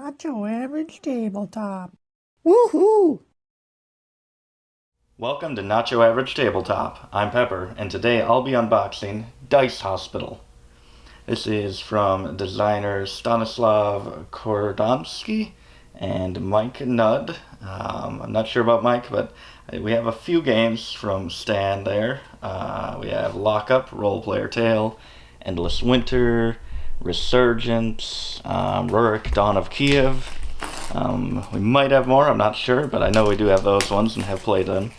Not your average tabletop. Woohoo! Welcome to Not Your Average Tabletop. I'm Pepper, and today I'll be unboxing Dice Hospital. This is from designers Stanislav Kordonskiy and Mike Nudd. I'm not sure about Mike, but we have a few games from Stan there. We have Lockup, Role Player Tale, Endless Winter, Resurgence, Rurik, Dawn of Kiev. We might have more, I'm not sure, but I know we do have those ones and have played them.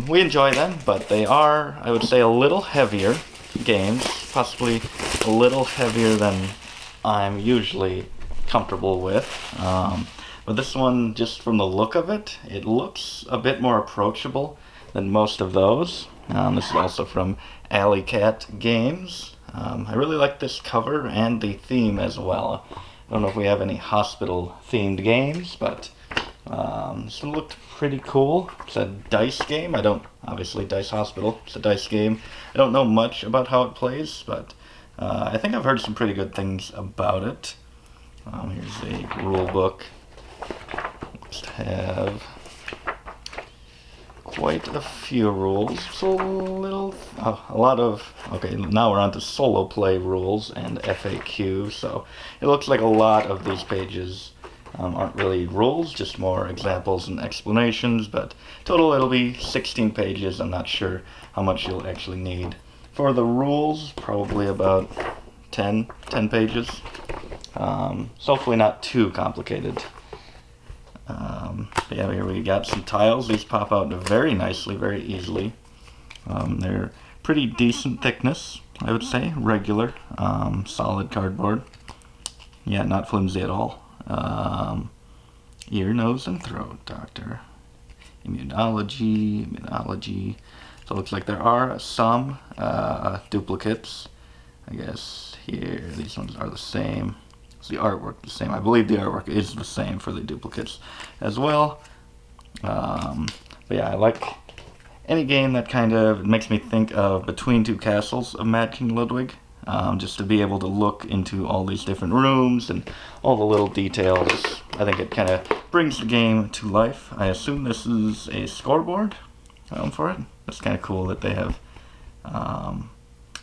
We enjoy them, but they are, I would say, a little heavier games, possibly a little heavier than I'm usually comfortable with. But this one, just from the look of it, it looks a bit more approachable than most of those. This is also from Alley Cat Games. I really like this cover and the theme as well. I don't know if we have any hospital-themed games, but this one looked pretty cool. It's a dice game. Obviously, Dice Hospital. It's a dice game. I don't know much about how it plays, but I think I've heard some pretty good things about it. Here's a rule book. Looks to have quite a few rules. It's a lot of, okay, now we're on to solo play rules and FAQ, so it looks like a lot of these pages aren't really rules, just more examples and explanations, but total it'll be 16 pages. I'm not sure how much you'll actually need. For the rules, probably about 10 pages. So hopefully not too complicated. Yeah, here we got some tiles. These pop out very nicely, very easily. They're pretty decent thickness, I would say. Regular, solid cardboard. Yeah, not flimsy at all. Ear, nose, and throat doctor. Immunology. So it looks like there are some duplicates. I guess here, these ones are the same. Is the artwork the same? I believe the artwork is the same for the duplicates as well. But yeah, I like any game that kind of makes me think of Between Two Castles of Mad King Ludwig. Just to be able to look into all these different rooms and all the little details. I think it kind of brings the game to life. I assume this is a scoreboard for it. That's kind of cool that they have. I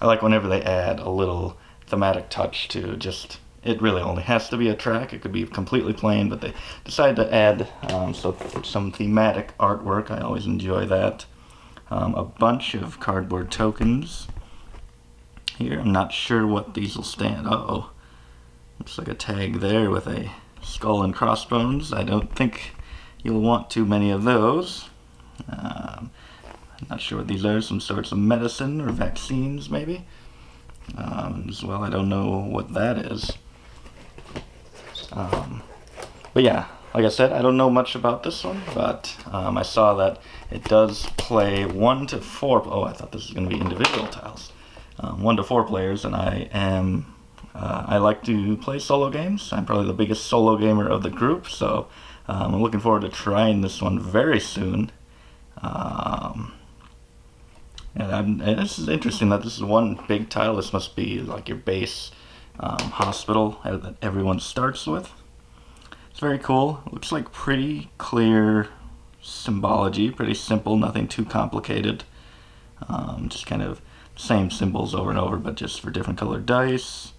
like whenever they add a little thematic touch to just. It really only has to be a track. It could be completely plain, but they decide to add some thematic artwork. I always enjoy that. A bunch of cardboard tokens. Here, I'm not sure what these will stand. Uh-oh. Looks like a tag there with a skull and crossbones. I don't think you'll want too many of those. I'm not sure what these are. Some sorts of medicine or vaccines, maybe. As well, I don't know what that is. But yeah, like I said, I don't know much about this one, but I saw that it does play 1 to 4. Oh, I thought this was going to be individual tiles. 1 to 4 players, and I like to play solo games. I'm probably the biggest solo gamer of the group, so I'm looking forward to trying this one very soon. And this is interesting that this is one big tile. This must be like your base hospital that everyone starts with. It's very cool. It looks like pretty clear symbology, pretty simple, nothing too complicated. Just kind of same symbols over and over, but just for different colored dice.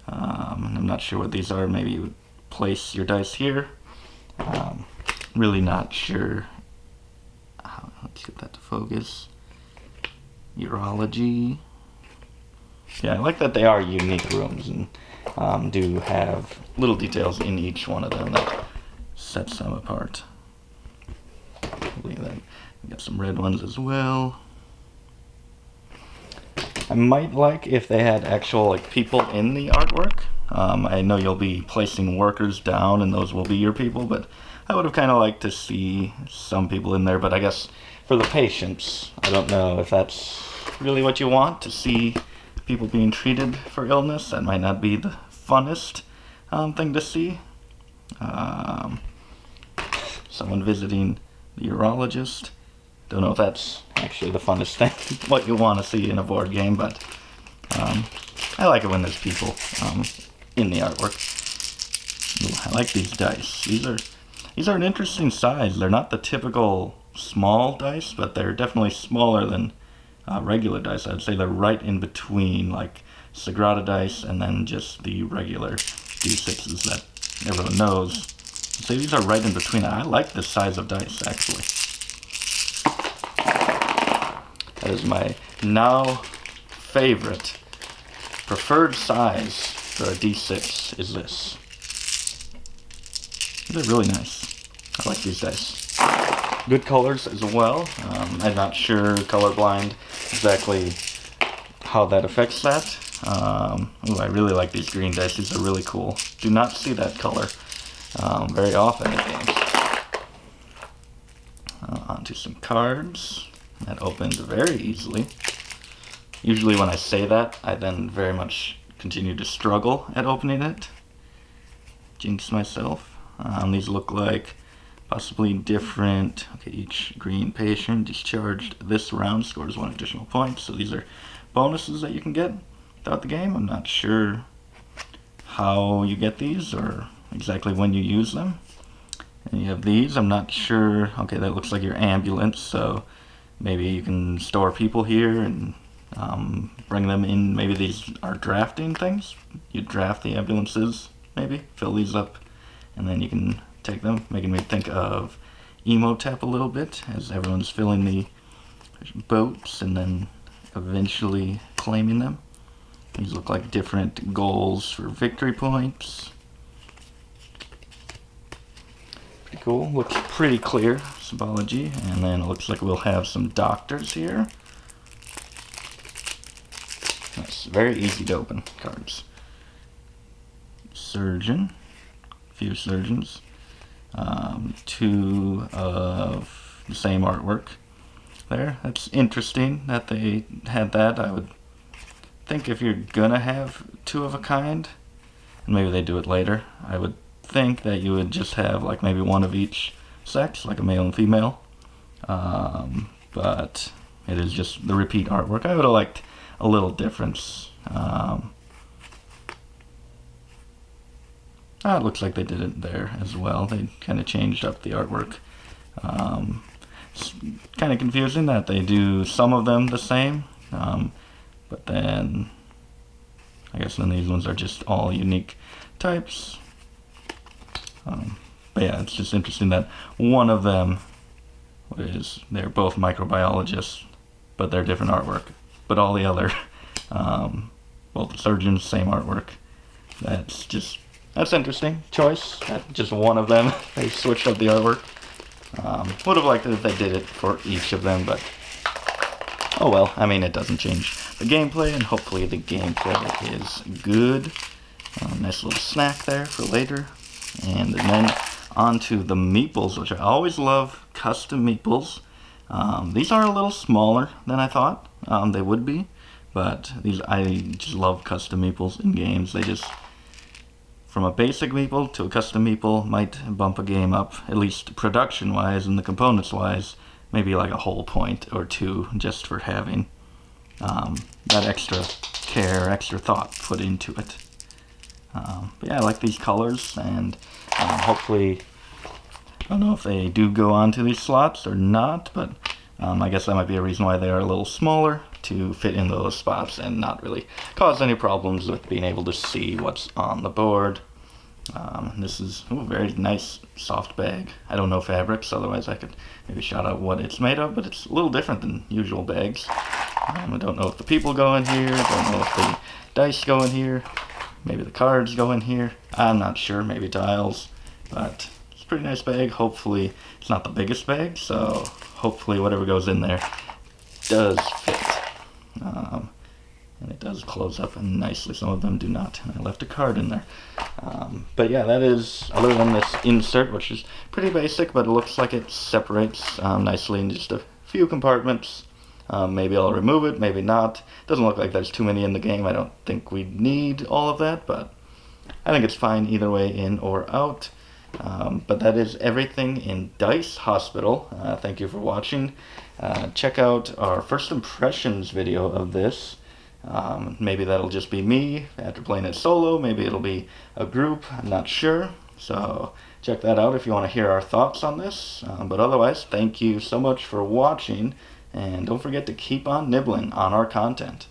I'm not sure what these are. Maybe you would place your dice here. Really not sure. Let's get that to focus. Urology. Yeah, I like that they are unique rooms and do have little details in each one of them that sets them apart. We got some red ones as well. I might like if they had actual people in the artwork. I know you'll be placing workers down and those will be your people, but I would have kind of liked to see some people in there. But I guess for the patients, I don't know if that's really what you want, to see people being treated for illness. That might not be the funnest thing to see. Someone visiting the urologist. Don't know if that's actually the funnest thing, what you want to see in a board game, but I like it when there's people in the artwork. Ooh, I like these dice. These are an interesting size. They're not the typical small dice, but they're definitely smaller than regular dice. I'd say they're right in between, like Sagrada dice and then just the regular D6s that everyone knows. So these are right in between. I like this size of dice, actually. That is my now favorite, preferred size for a D6 is this. They're really nice. I like these dice. Good colors as well. I'm not sure, colorblind, exactly how that affects that. Ooh, I really like these green dice. These are really cool. Do not see that color very often in games. Onto some cards. That opened very easily. Usually when I say that, I then very much continue to struggle at opening it. Jinx myself. These look like possibly different. Okay, each green patient discharged this round scores 1 additional point. So these are bonuses that you can get throughout the game. I'm not sure how you get these or exactly when you use them. And you have these. I'm not sure. Okay, that looks like your ambulance. So maybe you can store people here and bring them in. Maybe these are drafting things. You draft the ambulances, maybe fill these up, and then you can take them, making me think of Emotep a little bit, as everyone's filling the boats and then eventually claiming them. These look like different goals for victory points. Pretty cool, looks pretty clear, symbology, and then it looks like we'll have some doctors here. Nice, very easy to open cards. Surgeon, few surgeons. 2 of the same artwork there. That's interesting that they had that. I would think if you're gonna have 2 of a kind, and maybe they do it later, I would think that you would just have like maybe 1 of each sex, like a male and female. But it is just the repeat artwork. I would have liked a little difference. It looks like they did it there as well. They kind of changed up the artwork. It's kind of confusing that they do some of them the same, but then I guess then these ones are just all unique types. But yeah, it's just interesting that one of them they're both microbiologists, but they're different artwork. But all the other, both surgeons, same artwork. That's interesting choice. Just one of them, they switched up the artwork. Would have liked it if they did it for each of them, but oh well. I mean, it doesn't change the gameplay, and hopefully the gameplay is good. Nice little snack there for later. And then onto the meeples, which I always love custom meeples. These are a little smaller than I thought they would be, but I just love custom meeples in games. They just, from a basic meeple to a custom meeple, might bump a game up, at least production-wise and the components-wise, maybe like a whole point or 2 just for having that extra care, extra thought put into it. But yeah, I like these colors, and hopefully, I don't know if they do go on to these slots or not, but I guess that might be a reason why they are a little smaller, to fit in those spots and not really cause any problems with being able to see what's on the board. This is a very nice soft bag. I don't know fabrics, otherwise I could maybe shout out what it's made of, but it's a little different than usual bags. I don't know if the people go in here, don't know if the dice go in here, maybe the cards go in here, I'm not sure, maybe tiles, but it's a pretty nice bag. Hopefully it's not the biggest bag, so hopefully whatever goes in there does fit. And it does close up nicely. Some of them do not. I left a card in there. But yeah, that is, other than this insert, which is pretty basic, but it looks like it separates nicely in just a few compartments. Maybe I'll remove it, maybe not. Doesn't look like there's too many in the game. I don't think we need all of that, but I think it's fine either way, in or out. But that is everything in Dice Hospital. Thank you for watching. Check out our first impressions video of this. Maybe that'll just be me after playing it solo. Maybe it'll be a group. I'm not sure. So check that out if you want to hear our thoughts on this. But otherwise, thank you so much for watching, and don't forget to keep on nibbling on our content.